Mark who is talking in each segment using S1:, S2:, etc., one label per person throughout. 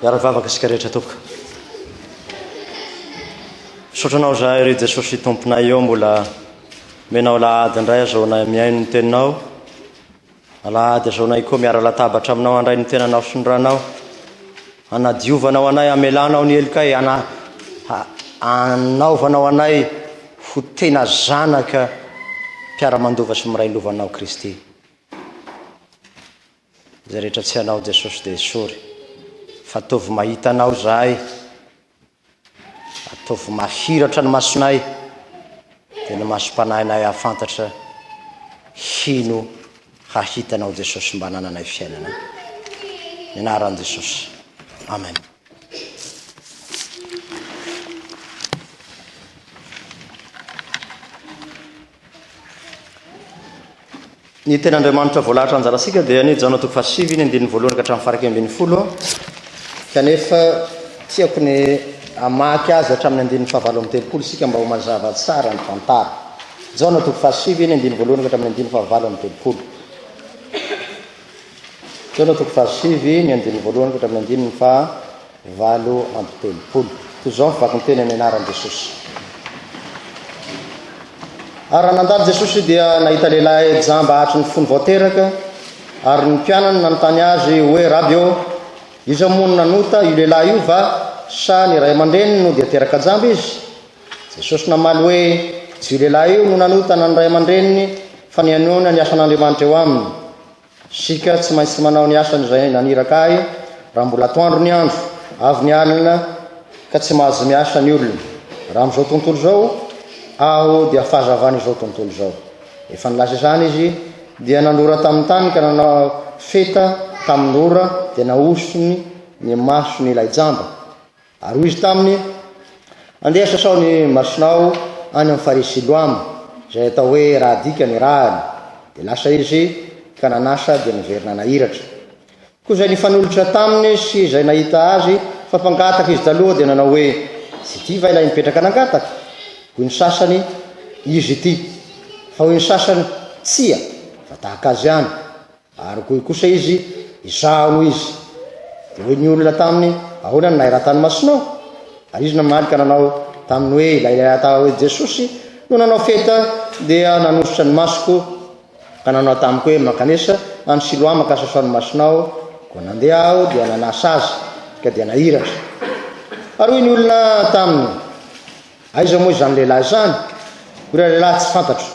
S1: Iaravavaka isika rehetra toka. Sotranao zahay ry Jesosy tomponay eo mbola menao lahady indray azaonay miaino ny teninao. Lahady azaonay koa miara latabatra aminao andray ny tenanao sy ny ranao. Anadiovanao anay, amelanao ny elikay, anaovanao anay ho tena zanaka mpiara-mandova sy miray lovanao Kristy. Zay rehetra tsy anao Jesosy dia sory. Fa atovy mahitanao zahay, atovy mahiratra ny masonay, dia ny masom-panahinay ahafantatra hino hahitanao Jesosy mba nananay fiainana. Ny anaran'i Jesosy. Amen. Ny ten'Andriamanitra voalahatra anjarasika dia ny Jaona 5 ny 1 ka hatramin'ny 10. Kanefa tiako ny amaky azy hatramin'ny 9 sika mba ho mazava tsara ny tantara. Jaona 5 ny 1 ka hatramin'ny 9. Jaona 5 ny 1 ka hatramin'ny 9. Toy izao mivaky ny teny amin'ny anaran'i Jesosy. Ary nandalo Jesosy dia nahita lehilahy jamba hatry ny fony voateraka, ary ny mpianany nanontany azy hoe rabi ô, iza moa no nanota io lehilahy io va sa ny ray aman-dreniny no dia teraka jamba izy? Jesosy namaly hoe tsy io lehilahy io no nanota na ny ray aman-dreniny fa ny anoana ny asan'Andriamanitra eo aminy. Sika tsy maintsy manao ny asany izay naniraka ahy raha mbola atoandro ny andro, avy ny alina ka tsy mahazo miasa ny olona. Raha amin'izao tontolo izao aho dia fahazavana izao tontolo izao. Efa nilaza izany izy dia nanora tamin'ny tany ka nanao feta tamin'ny ora dia naosony ny masony ilay jamba. Ary hoy izy taminy, andeha sasao ny masonao any amin'ny Farisy Siloama, izay atao hoe raha dika ny rahany. Dia lasa izy ka nanasa dia niverina nahiratra. Koa izay nifanolotra taminy sy izay nahita azy fa mpangataka izy taloha dia nanao hoe tsy ity va ilay mipetraka nangataka? Hoy ny sasany izy ity, fa hoy ny sasany tsia, fa tahaka azy ihany. Ary koa kosa izy izao izy. Dia hoy ny olona taminy, ahoana ny nahiratany masonao? Ary izy namaly ka nanao taminy hoe ilay atao hoe Jesosy no nanao feta dia nanositra ny masoko, ka nanao tamiko hoe makanesa any Siloama ka sasao ny masonao. Koa nandeha aho dia nanasa azy ka dia nahiratra. Ary hoy ny olona taminy, aiza moa izany lehilahy izany? Ira lehilahy tsy fantatro.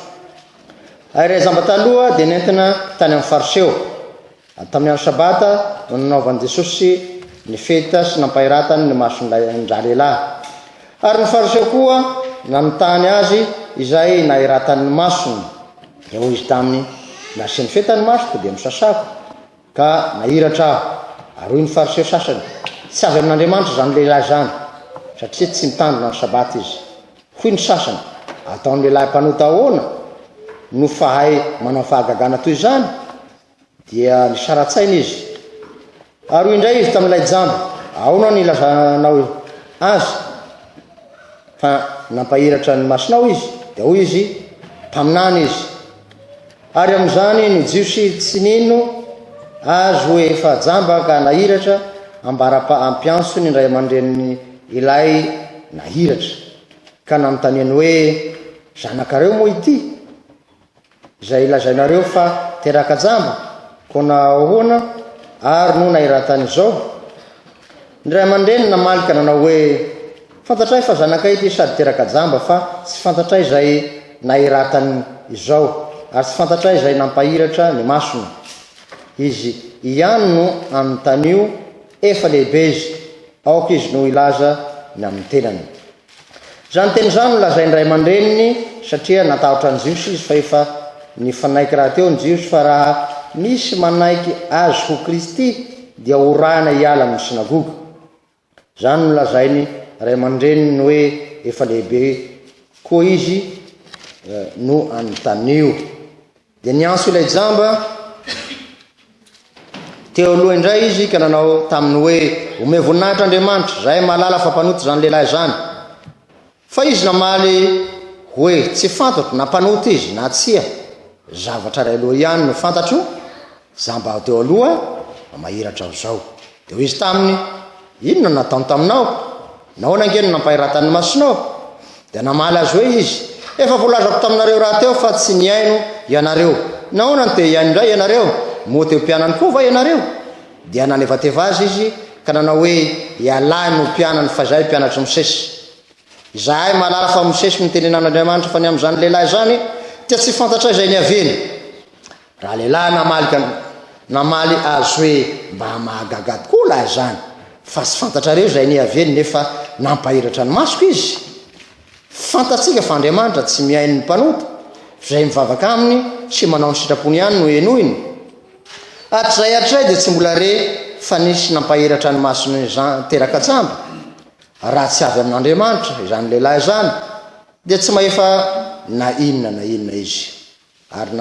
S1: Ary ray jamba taloha dia nentina tany amin'ny Fariseo. Tamin'ny andro sabata no nanaovan'i Jesosy ny feta sy nampahiratany ny mason'ilay lehilahy. Ary ny Fariseo koa nanontany azy izay nahiratany ny masony. Dia hoy izy taminy, nasiany feta ny masoko dia misasako ka nahiratra aho. Ary hoy ny Fariseo sasany, tsy avy amin'Andriamanitra izany lehilahy izany, satria tsy mitandrina ny sabata izy. Hoy ny sasany, ataon'ny lehilahy mpanota ahoana no fahay manao fahagagana toy izany? Dia nisaratsaina izy. Ary hoy indray izy tamin'ilay jamba, ahoana ny ilazanao azy fa nampahiratra ny masonao izy? Dia hoy izy, mpaminany izy. Ary amin'izany ny jiosy tsy nino azy hoe efa jamba ka nahiratra ampianso ny ray aman-dreniny ilay nahiratra, ka nanontaniany hoe zanakareo moa ity izay ilazainareo fa teraka jamba, koa na ahoana ary no nahiratany izao? Ny ray aman-dreny namaly ka nanao hoe fantatray fa zanakay ity sady teraka jamba fa tsy fantatray izay nahiratany izao, ary tsy fantatray izay nampahiratra ny masony. Izy ihany no anontanio efa lehibe izy, aoka izy no ilaza ny amin'ny tenany. Zany teny izany no lazain'ny ray aman-dreniny satria natahotra ny jiosy izy fa efa nifanaiky raha teo ny jiosy fa raha misy manaiky azy ho Kristy dia orana hiala amin'ny sinagoga. Zany no lazainy ray aman-dreniny hoe efa lehibe koa izy no anontanio. Dia nianso ilay jamba teo aloha indray izy ka nanao taminy hoe ome voninahitra Andriamanitra, zahay mahalala fa mpanoty izany lehilahy izany. Fa izy namaly hoe tsy fantatro na mpanoty izy na tsia, zavatra ray aloha ihany no fantatro, jamba teo aloha mahiratra aho izao. Dia hoy izy taminy, inona nataony taminao nahoana angeno nampahiratany masonao dia namaly azy hoe izy efa volazako taminareo raha teo fa tsy niaino ianareo nahoana ny te iaino indray ianareo moa teo mpianany koa va ianareo dia nanevateva azy izy ka nanao hoe ialahy no mpianany fa zay mpianatry Mosesy izahay malala fa Mosesy mitenenan'Andriamanitra fa ny amin'izany lehilahy zany tia tsy fantatra izay niaveny raha lehilahy namaly azy hoe mba mahagaga tokoa lahy zany fa tsy fantatrareo izay niaveny nefa nampahiratra ny masoko izy fantatsika fa Andriamanitra tsy mihaino ny mpanota izay mivavaka aminy sy manao ny sitrapony ihany no enoiny hatrizay hatray dia tsy mbola re fa nisy nampahiratra ny masony teraka jamba raha tsy avy amin'Andriamanitra izany lehilahy zany dia tsy mahefa na inona izy ary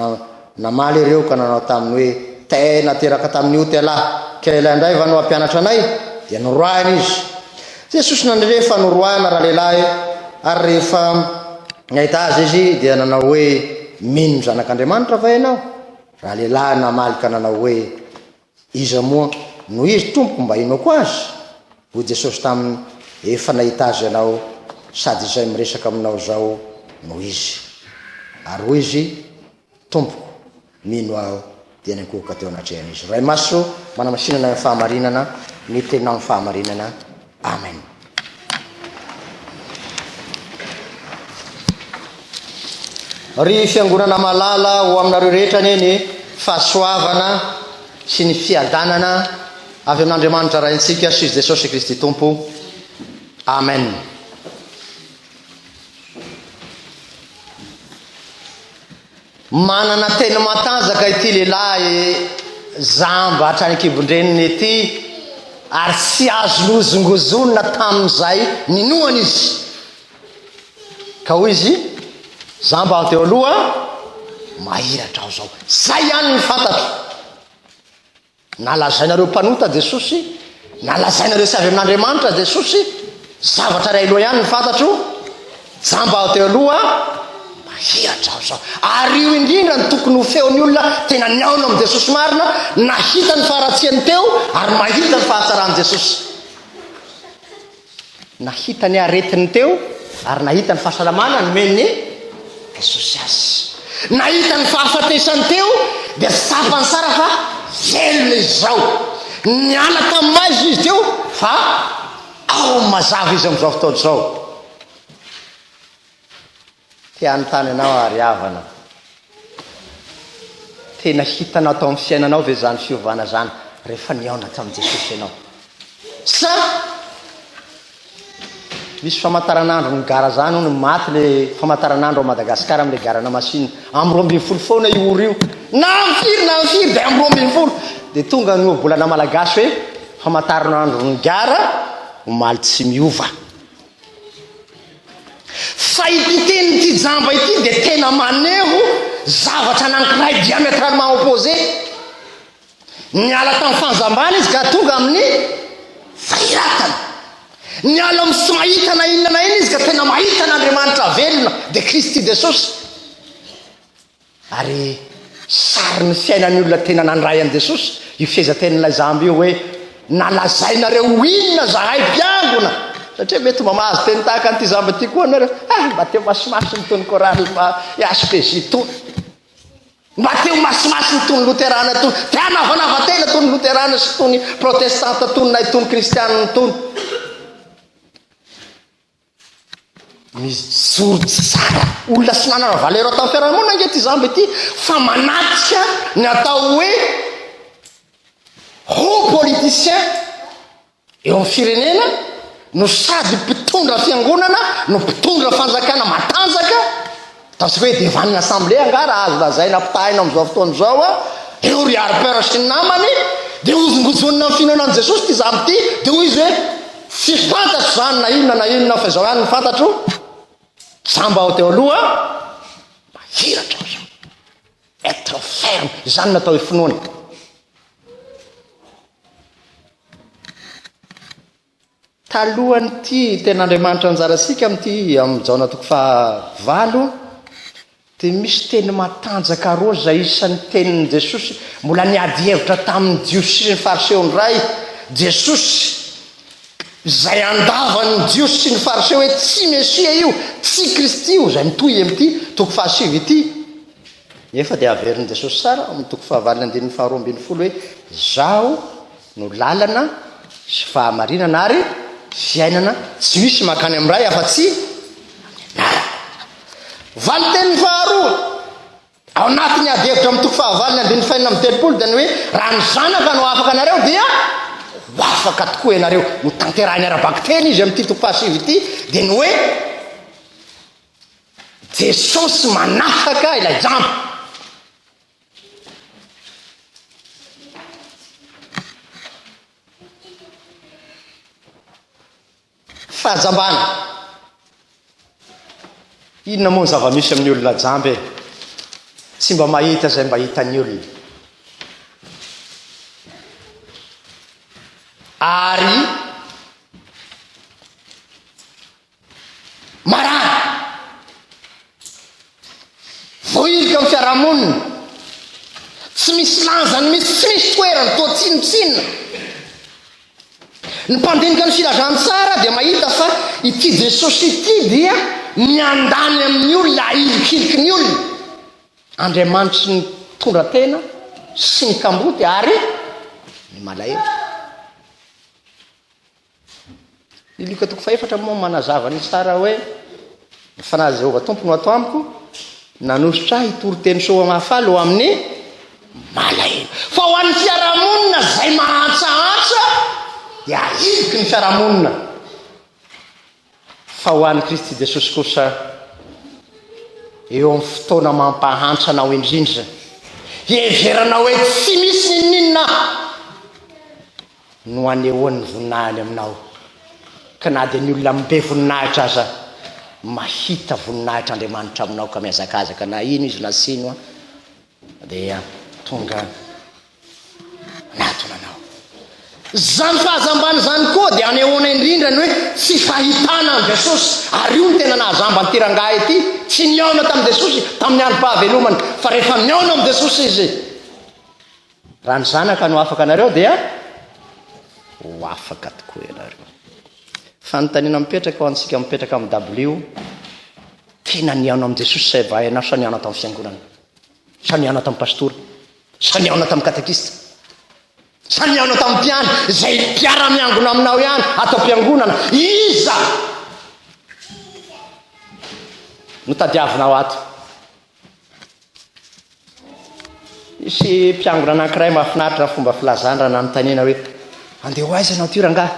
S1: namaly ireo ka nanao taminy hoe tena teraka tamin'io telahy kela indray va no ampianatra anay dia noroahana izy Jesosy nandrefa noroahana raha lehilahy ary rehefa nahita azy izy dia nanao hoe mino zanak'Andriamanitra va ianao raha lehilahy namaly ka nanao hoe iza moa no izy tompoko mba inoko azy hoy Jesosy taminy efa nahita azy ianao sady izay miresaka aminao zao no izy ary hoy izy tompoko mino aho dia nikoka teo anatrehana izy ray maso manamasinana ny fahamarinana ny tenao ny fahamarinana amen ry fiangonana malala ho aminareo rehetra neny fahasoavana sy ny fiadanana avy amin'Andriamanitra raintsika sy Jesosy Kristy tompo amen manana tena matanjaka ity lehilahy zamba hatrany kibondreniny ity ary tsy azo lozongozonina tamin'izay ninoana izy ka hoy izy zamba teo aloha mahiratra aho zao zay ihany ny fantatro nalazainareo mpanota Jesosy nalazainareo sy avy amin'Andriamanitra Jesosy zavatra ray aloha ihany ny fantatro zamba teo aloha mahiratra aho zao ary io indrindra ny tokony ho feon'ny olona tena niaona amin'ny Jesosy marina nahita ny faharatsiany teo ary mahita ny fahatsarany Jesosy nahita ny aretiny teo ary nahita ny fahasalamana nomeny Jesosy azy nahita ny fahafatesany teo dia sapany sara fa velona izy zao niala tamin'ny maizy izy teo fa ao mazava izy amin'izao fotoana zao tiany tany anao ary havana tena hitanao tao amin'ny fiainanao ve zany fiovana zany rehefa niaona tamin'i Jesosy ianao sa misy famataranandro ny gara zany ho ny maty le famataranandro a Madagasikara amin'le garana masina amin'ny 12 foana io io na mifiry dia amin'ny 12 dia tonga ny volana malagasy hoe famataranandro ny gara omaly tsy miova fa ity tenyity jamba ity dia tena maneho zavatra anankiray diamétralement opposé niala tamin'ny fanjambana izy ka tonga amin'ny fahiratana niala amin'ny tsy mahita na inona na ina izy ka tena mahita n'Andriamanitra velona dia Kristy Jesosy ary sary ny fiainan'ny olona tena nandray an'i Jesosy io fiezaten'ilay zamby io hoe nalazainareo inona zahay mpiangona satria mety mamahazo teny tahaka an'ity zamba ty koa nareo mba teo masimasiny tony korale SPJ tony mba teo masimasiny tony luterana tony tia navanavatena tony luterana sy tony protestanta tony na tony kristianina tony mizory tsara olona sy nanana valero tamin'ny fiarahamonina nge ty zamba ity fa manatrika ny atao hoe politicien eo amin'ny firenena no sady mpitondra fiangonana no mpitondra fanjakana matanjaka ataontsika hoe devaniny assemblée angara azo lazaina mpitahina amin'izao fotoana zao eo ry aripera sy ny namany dia ozongozonina amin'ny fihinanan'i Jesosy ty zamby ty dia hoy izy hoe fifantatro zany na inona fa zao ihany ny fantatro zamba ao teo aloha mahiratra ao zao être ferme izany natao ifinoana talohanyity ten'Andriamanitra anjarasika amin'ity amin'ny jaona toko 9 dia misy teny matanjaka roa zay isan'ny tenin'i Jesosy mbola niady hevitra tamin'ny jiosy sy ny fariseony ray Jesosy zay andavany jiosy sy ny fariseo hoe tsy mesia io, tsy kristy io, zay mitohy amity toko fahasivy ity nefa dia averin'i Jesosy sara amin'ny toko fahavalina andininy faharoambin'ny folo hoe zaho no lalana sy fahamarinana ary fiainana, tsy misy makany amin'ray afa-tsy valiten'ny faharoa ao anatin'ny adevitra amin'ny toko fahavalina andininy fahinana amin'ny telopolo dia ny hoe raha ny zanaka no afaka anareo dia ho afaka tokoa ianareo no tanterahiny ara-baky teny izy amin'ity toko fahasivy ity dia ny hoe Jesosy manafaka ilay jamba. Fahazambana inona moa ny zava-misy amin'ny olona jamby tsy mba mahita zay mba hitany olona ary marana voilika amin'ny fiarahamonina tsy misy lanjany misy tsy misy toerany toa tsinotsinona ny mpandinika ny filazany tsara dia mahita fa ity Jesosy ity dia miandany amin'ny olona ilikiliky ny olona Andriamanitra ny tondra tena sy ny kamboty ary ny malahelo. Ny Luka toko faefatra moa manazava ny tsara hoe ny fanahy Jehovah tompo no ato amiko nanositra ahy hitoro-teny soa mahafaly ho amin'ny malahelo. Fa ho an'ny fiarahamonina zay mahatsahatsa dia iliky ny fiarahamonina. Fa ho an'ny Kristy Jesosy kosa eo amin'ny fotoana mampahantrana indrindra everana hoe tsy misy ninninna no anehoan'ny voninahiny aminao ka na dia ny olona mibe voninahitra aza mahita voninahitr'Andriamanitra aminao ka miazakazaka na ino izy na sino dia tonga natona anao. Zany fahazambany zany koa dia anehoana indrindra ny hoe tsy fahitana an Jesosy ary io ny tena nahazamba ny tirangah ity tsy niaona tamin'i Jesosy tamin'ny androm-pahavelomany fa rehefa niaona amin'ny Jesosy izy raha ny zanaka no afaka anareo dia ho afaka tokoa ianareo. Fanontaniana mipetraka ho antsika mipetraka amin'ny W tena niaona amin'ny Jesosy say va ianao sa niaona tamin'ny fiangonana sa niaona tamin'ny pastora sa niaona tamin'ny katekista sa niaona tamin'ny mpiany zay mpiara-miangona aminao ihany atao mpiangonana iza no tadiavinao ato. Misy mpiangona anankiray mahafinaritra ny fomba filazana raha nanontaniana hoe andeha ho aiza anao ty rangahy?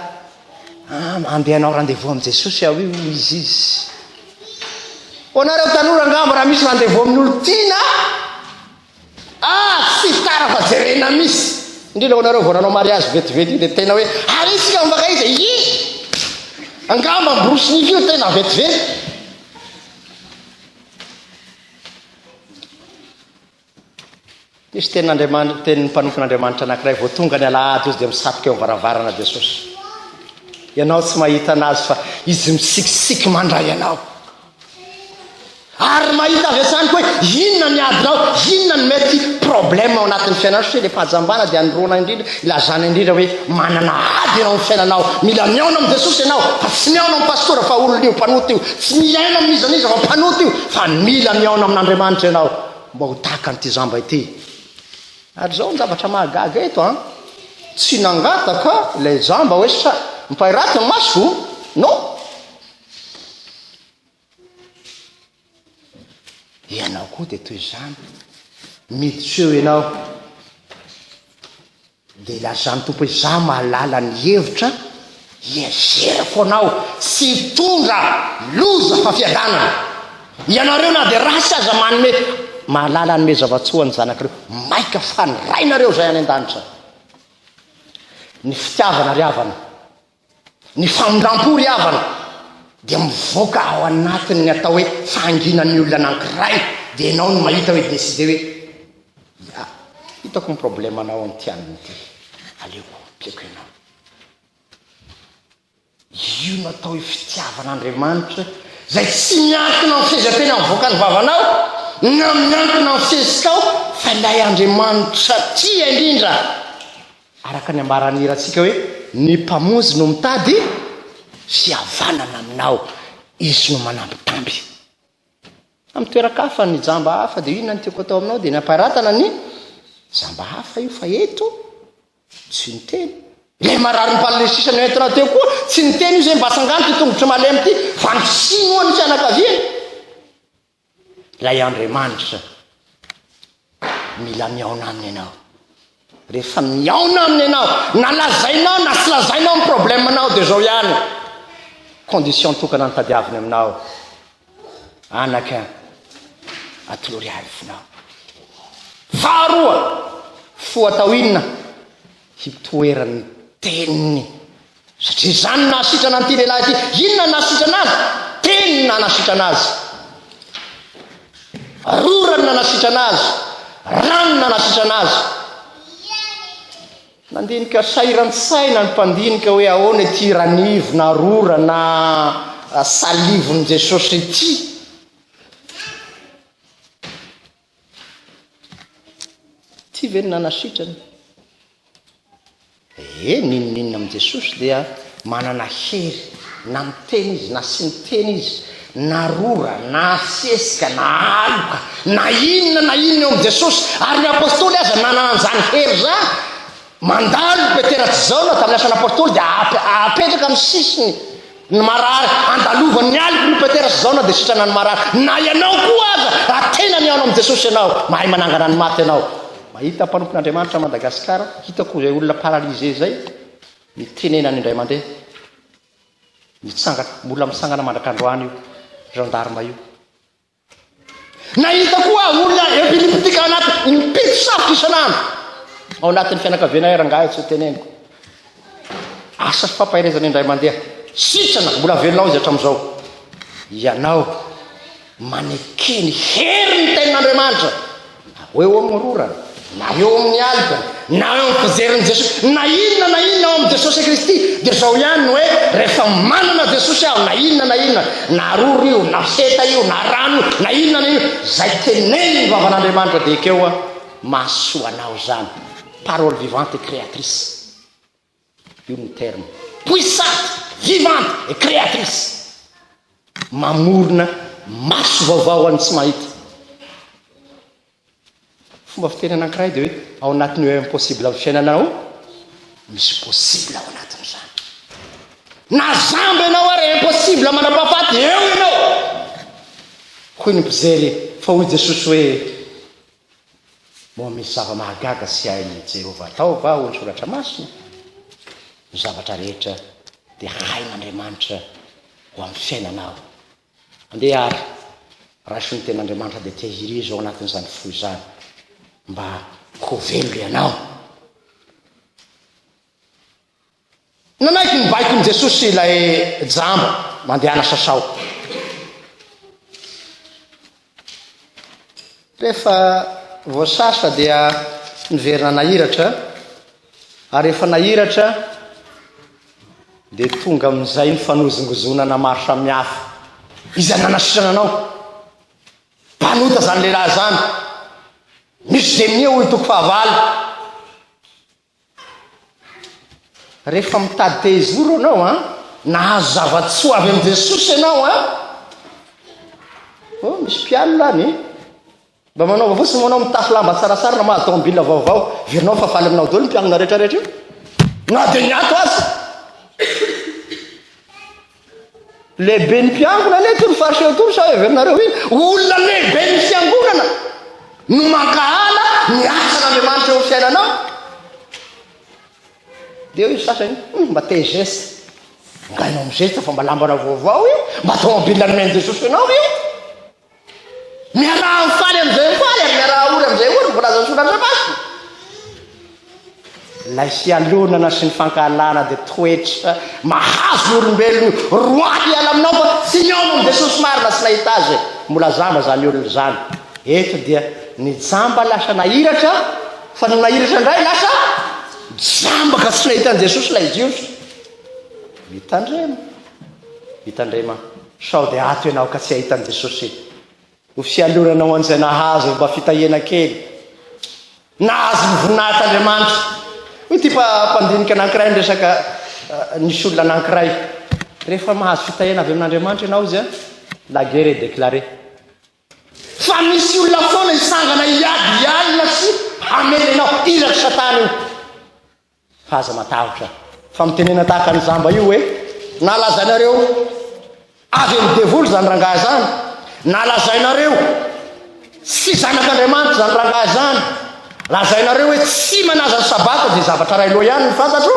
S1: Andeha anao rendez-vous amin'ny Jesosy aho io izy honareo tanora angamba raha misy rendez-vous amin'ny olo tiana tsy tara fa jerena misy indrindra honareo vao nanao mariage vetivety dia tena hoe arisika mivaka izy angamba mborosy nify io tena vetivety. Misy tenin'Andriamanitra tenin'ny mpanompon'Andriamanitra anankiray vao tonga ny alahady izy dia misapoka eo am-baravarana Jesosy. Ianao tsy mahita anazy fa izy misikisiky mandray ianao ary mahita avy hatrany koa hoe inona ny adinao, inona ny mety problème ao anatin'ny fiainanao satria le fahazambana dia nirona indrindra ilazana indrindra hoe manana ady ianao amin'ny fiainanao mila miaona amin'ny Jesosy ianao fa tsy miaona amin'ny pastora fa olona io mpanoty io tsy miaina amin'izaniza fa mpanoty io fa mila miaona amin'Andriamanitra ianao mba ho tahaka an'ity zamba ity. Ary zao ny zavatra mahagaga eto tsy nangataka ilay zamba hoe sa mipairaty ny masoko no ianao koa dia toy izany miditsy eo ianao dia ilazany tompo hoe za mahalala ny hevitra iezerako anao sy tondra loza fa fiadanana. Ianareo na dia rasy aza manome mahalala ny me zavatsoa ny zanakireo maika fanirainareo zay any an-danitra. Ny fitiavana ry havana ny famindram-po ry havana dia mivoaka ao anatiny ny atao hoe fanginan'ny olona anankiray dia ianao no mahita hoe deside hoe hitako ny problème anao amin'ny tianiny ity aleoko piako ianao. Io no atao hoe fitiavan'Andriamanitra zay tsy miankina amin'ny fihezantena mivoaka ny vavanao na miankina amin'ny fihezikao fa ilay Andriamanitra tia indrindra araka ny ambaran'iratsika hoe ny mpamonjy no mitady sy havanana aminao izy no manambitamby amin'ny toerakafa ny jamba hafa dia inona ny tiako atao aminao dia namparatana ny jamba hafa io fa eto tsy niteny ilay marary ny palesisany entina teo koa tsy niteny io zay mba sangano ty tongotry malemy ty fa nisinoa ny fianakaviany ilay Andriamanitra mila miaona aminy ianao rehefa miaona aminy ianao na lazainao na sy lazainao amin'ny problemanao dia zao ihany condition tokana ny tadiaviny aminao anaka atolory arifinao faharoa fo atao inona hitoeran'ny teniny satria zany nahasitrana an'ity lehilahy ity inona nahasitrana azy tenina nahasitrana azy rorany na nahasitrana azy ranona nahasitrana azy nandinika sairan-tsaina ny mpandinika hoe ahoana ty ranivo na rora na salivony Jesosy ity ty ve ny nanasitrany ninonninona amin' Jesosy dia manana hery na miteny izy na sy miteny izy na rora na sesika na aloka na inona eo amin' Jesosy ary ny apôstôly aza nanan'izany hery zany mandalo peteratsy zao na tamin'ny asan'ny apôstôly dia apetraka amin'ny sisiny ny marary andalovany ny aliko ny peteratsy zao na dia sitrana ny marary na ianao koa aza atena ny aona amin' Jesosy ianao mahay manangana ny maty ianao mahita mpanompon'Andriamanitra Madagasikara hitako zay olona paralysé zay mitenenany indray mandeha mitsangana mbola misangana mandrakandroany io gendarme io nahita koa olona epileptika anaty impito safotra isanandro ao anatin'ny fianakaviana erangahy tsy teneniko asa sy fampahirezana indray mandeha sitrana mbola velonao izy hatramin'izao ianao manekeny hery ny tenin'Andriamanitra hoe eo amin'ny rorana na eo amin'ny alika na eo amin'ny fizerin'i Jesosy na inona ao amin'ny Jesosy Kristy dia zao ihany hoe rehefa manana Jesosy aho na inona na roro io na seta io na rano io na inona zay teneny ny vavan'Andriamanitra dia ekeo mahasoanao zany parole vivante et créatrice io ny terme puissante vivante et créatrice mamorona maso vaovao any tsy mahita fomba fiteny anankiray dia hoe ao anatin'ny hoe impossible amin'ny fiainanao misy possible ao anatin'izany na zamba ianao ary impossible manapahafaty eo ianao hoy ny mpijery fa hoy Jesosy hoe moa misy zava-mahagaga sy hainy Jehova atao va ho ny soratra masina ny zavatra rehetra dia hain'Andriamanitra ho amin'ny fiainanao andeha ary raha sy ny ten'Andriamanitra dia tehirizo ao anatin'izany fo izany mba ho velo ianao nanaiky nibaiko ny Jesosy ilay jamba mandehana sasao rehefa voasasa dia niverina nahiratra ary rehefa nahiratra dia tonga amin'izay ny fanozongozonana maro samihafa iza nanasitrana anao mpanota zany lehilahy zany misy demia ho hitoko fahavalo rehefa mitady tezoro anao nahazo zavatsoa avy amin'i Jesosy ianao misy mpiano lany mba manao fotsiny manao mitafy lamba tsaratsara na mahazo tômôbila vaovao verinao fa faly aminao daholo mpianona rehetrarehetra io na dia niato azy lehibe ny mpiangona le tory fariseo tory sa verinareo iny olona lehibe ny fiangonana no mankahala ny asan'Andriamanitra eo amin'ny fiainanao dia io sasany mba te geste ngainao amin'ny geste fa mba lambana vaovao io mba tômôbila nomeny Jesosy ianao io miaraha mifaly am'izay mifaly ary miaraha ory am'izay ory volaza ny soratra masina lay fialonana sy ny fankahalana dia toetra mahazo olombelona roaly iala aminao fa tsy miaona amin'ny Jesosy marina sy nahita azy mbola zamba zany olona zany eto dia ny jamba lasa nahiratra fa no nahiratra indray lasa jamba ka tsy nahita an'i Jesosy lay jiosy mitandrema sao dia ato ianao ka tsy ahita an'i Jesosy ho fialonanao an'izay nahazo mba fitahena kely nahazo ny voninahit'Andriamanitra hoy ty mpandinika anankiray ny resaka nisy olona anankiray rehefa mahazo fitahena avy amin'Andriamanitra ianao izy a la guerre est déclarée. Fa misy olona foana isangana iady alina sy amelenao iraka satana io haza matahotra fa mitenena tahaka ny zamba io hoe nalazainareo avy amin'ny devoly zany rangahy zany, nalazainareo sy zanak'Andriamanitra zany rangahy zany, lazainareo hoe tsy manaza ny sabata dia zavatra ray loha ihany ny fantatro.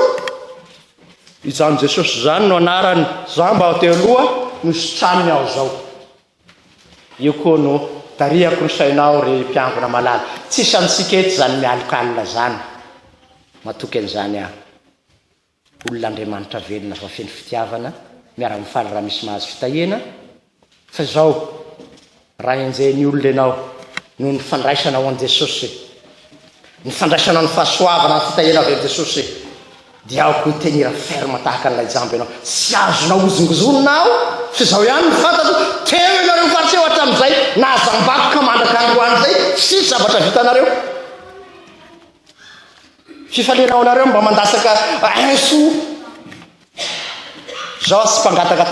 S1: Izany Jesosy zany no anarany zamba ao teo aloha no sitranony aho zao. Io koa no tariako ny sainao ry mpiangona malala, tsisy antsika eto zany mialokalina zany. Matoky an'izany aho. Olon'Andriamanitra velona fa feno fitiavana, miara-mifaly raha misy mahazo fitahena. Fa zao raha enjehny olona ianao no ny fandraisanao an Jesosy, ny fandraisanao ny fahasoavana ny fitahena avy an Jesosy, dia aoko tenira ferme tahaka an'ilay jambo ianao. Tsy azonao ozongozonina aho, fa zao ihany ny fantatro teo ianareo fariteo hatramin'izay nazambako ka mandrakandroany zay sy zavatra vitanareo. Fifalenao anareo mba mandasaka ainso zao tsy mpangataka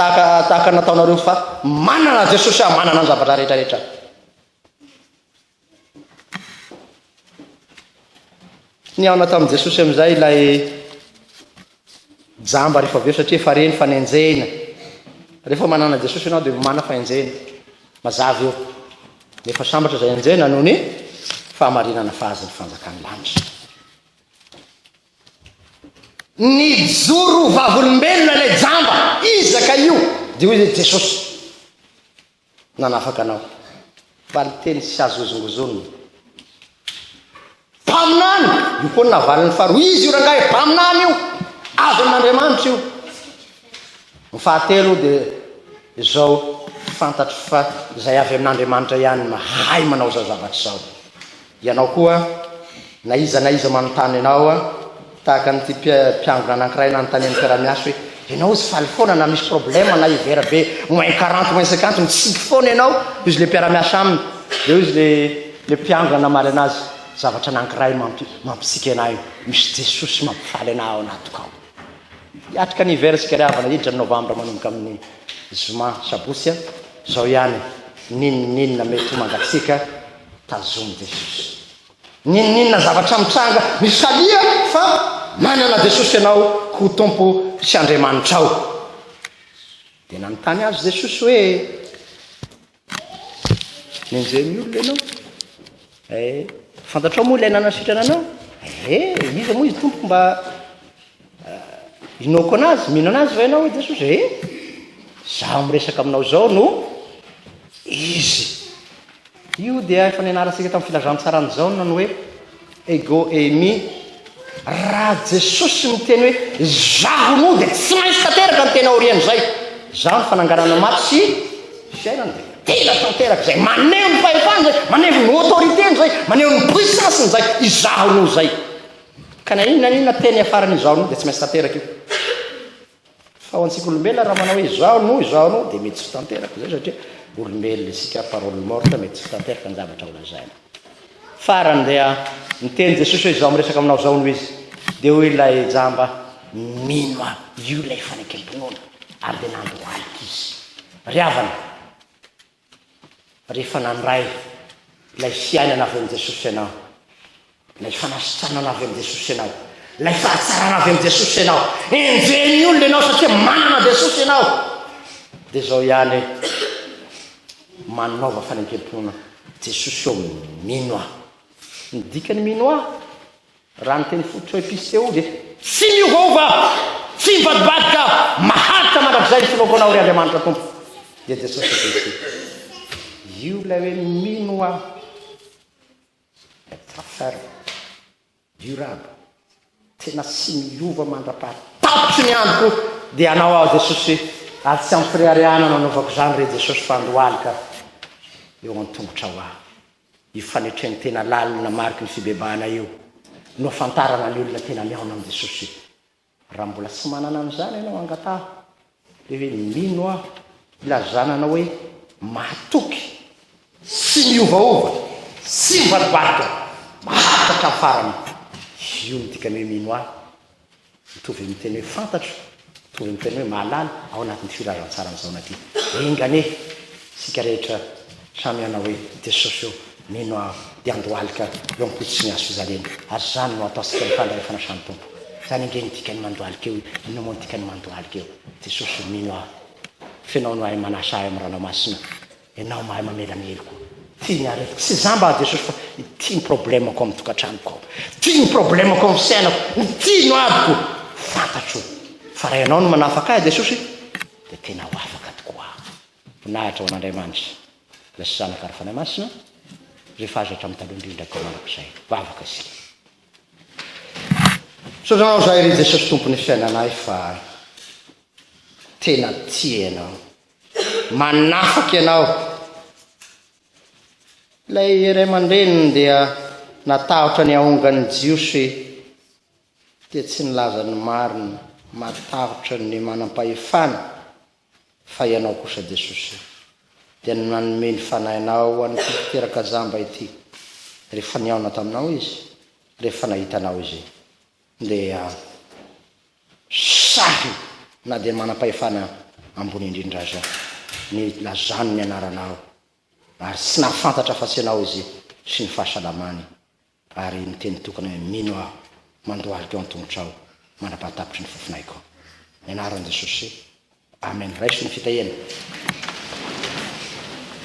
S1: tahaka nataonareo fa manana Jesosy a manana ny zavatra rehetrarehetra. Ny ao natao amin'i Jesosy amin'izay ilay jamba rehefa aveo satria efa reny fanenjena. Rehefa manana Jesosy ianao dia mana fahenjena mazava eo, nefa sambatra zay enjena noho ny fahamarinana fahazy ny fanjakany lanitra. Ny joro vavolombelona ilay jamba izaka io dia hoy Jesosy nanafaka anao fa teny sy azo ozongozonina. Mpaminany io koa navaliny faharoa izy io rangahy, mpaminany io avy amin'Andriamanitra io. Ny fahatelo dia izao fantatro fa izay avy amin'Andriamanitra ihany mahay manao zao zavatra zao. Ianao koa na iza manontany ianao a tahaka nyty mpiangona anankiray nanontany amin'ny mpiara-miasa hoe ianao izy faly foana na misy problème na hivera be moins 40 moins 50 mitsiky foana ianao, izy le mpiara-miasa aminy dia izy le mpiangona namaly anazy zavatra anankiray mampisika anahy io, misy Jesosy mampifaly anao anatiko ao. Hiatrika ny hivera sika riavana hiditra ny novambra manomboka amin'ny zoma sabosy a zao ihany ninina mety mangatsika tazomy Jesosy. Ninina zavatra mitranga misalia fa manana Jesosy ianao ho tompo sy Andriamanitra ao. Dia nanontany azy Jesosy hoe nenjeny olona ianao, fantatrao moa ilay nanasitrana anao? Iza moa izy tompo mba inoko anazy, mino anazy va ianao Jesosy? Zaho miresaka aminao zao no izy. Io dia efa nianarasika tamin'ny filazantsaranyzao no hoe ego emi. Raha Jesosy miteny hoe zaho no dia tsy maintsy tanteraka ny tena orian'izay. Zaho ny fananganana maty sy fiainana dia tena tanteraka zay, maneho ny fahefana zay, maneho ny autorité zay, maneho ny puissance zay, izaho no zay. Ka na inona teny afarany izaho no dia tsy maintsy tanteraka io. Fa ho antsika olombelona raha manao hoe izaho no dia mety tsy tanteraka zay satria olombelona isika parole morte mety tsy tanteraka ny zavatra olazaina. Farany dia niteny Jesosy hoe izaho miresaka aminao zao no izy dia hoy ilay jamba mino aho io ilay fanekemponona ary dia nandro alika izy. Riavana rehefa nandray ilay fiainana avy amin'i Jesosy ianao, ilay fanasitranana avy amin'i Jesosy ianao, ilay fahatsarana avy amin'i Jesosy ianao, enjehny olona ianao satria manana Jesosy ianao, dia zao ihany manaova fanekemponona Jesosy eo mino aho. Ny dikany mino aho raha ny teny fototra episte io dia tsy miovaova, tsy mivadibadika, maharitra mandrakizay ny finokonao ry Andriamanitra tompo. Dia Jesosy Kristy io ilay hoe mino aho être durable, tena tsy miova mandra-pahatapitry ny androko dia anao aho Jesosy ary tsy amin'ny firehareana nanaovako zany re Jesosy fa androalika eo an-tongotra ho aho. Io fanetreny tena lalina mariky ny fibebahana io no afantarana ny olona tena miaona amin'ny Jesosy. Raha mbola tsy manana an'izany ianao angataha dia hoe mino aho ilazanana hoe mahatoky, tsy miovaova, tsy mivadibadika, maharitra farany. Io ny dikany hoe mino aho mitovy miteny hoe fantatro
S2: toy ny teny hoe mahalala ao anatin'ny firazantsara n'izao naty engane sika rehetra samy ana hoe Jesosy eo mino dia andohalika eo ampotsy ny azo fizalena ary zany no ataosika ny fandrarefana samy tompo zany indreny tikany mandohalika eo ino moa tikany mandohalika eo Jesosy mino fenao no ahay manasa ahy amin'ny ranomasina ianao mahay mamela mieloko tiany aretika sy za mba Jesosy fa ity ny problemako amin'ny tokantranoko ity ny problemako amin'ny fisainako ity no abiko fantatro fa raha ianao no manafaka ahy Jesosy dia tena ho afaka tokoa voninahitra ho an'Andriamanitra lasa zanaka ary fanahy masina rehefa azo hatramin'ny taloha indrindra ko manapizay vavaka isika so zanao zay ry Jesosy tompony fiainanay fa tena tia ianao manafaky ianao ilay ray aman-dreniny dia natahotra ny ahongany jiosy dia tsy nilaza ny marina matahotra ny manam-pahefana fa ianao kosa Jesosy dia nanome ny fanahinao any fiteraka zamba ity rehefa niaona taminao izy rehefa nahitanao izy dia sahy na dia manam-pahefana ambony indrindra aza ny lazany ny anaranao ary sy nafantatra fa tsy ianao izy sy ny fahasalamany ary ny teny tokana hoe mino aho mandohalika eo an-tongotrao mandrapahatapitry ny fofinaiko ny anaran'i Jesosy amen raiso ny fitahena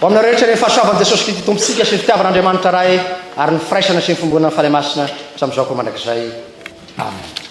S2: ho amina rehetra rehefa soavan'i Jesosy Kristy tompontsika sy ny fitiavan'Andriamanitra ray ary ny firaisana sy ny fomboana faly masina sam'izao koa mandrakizay amen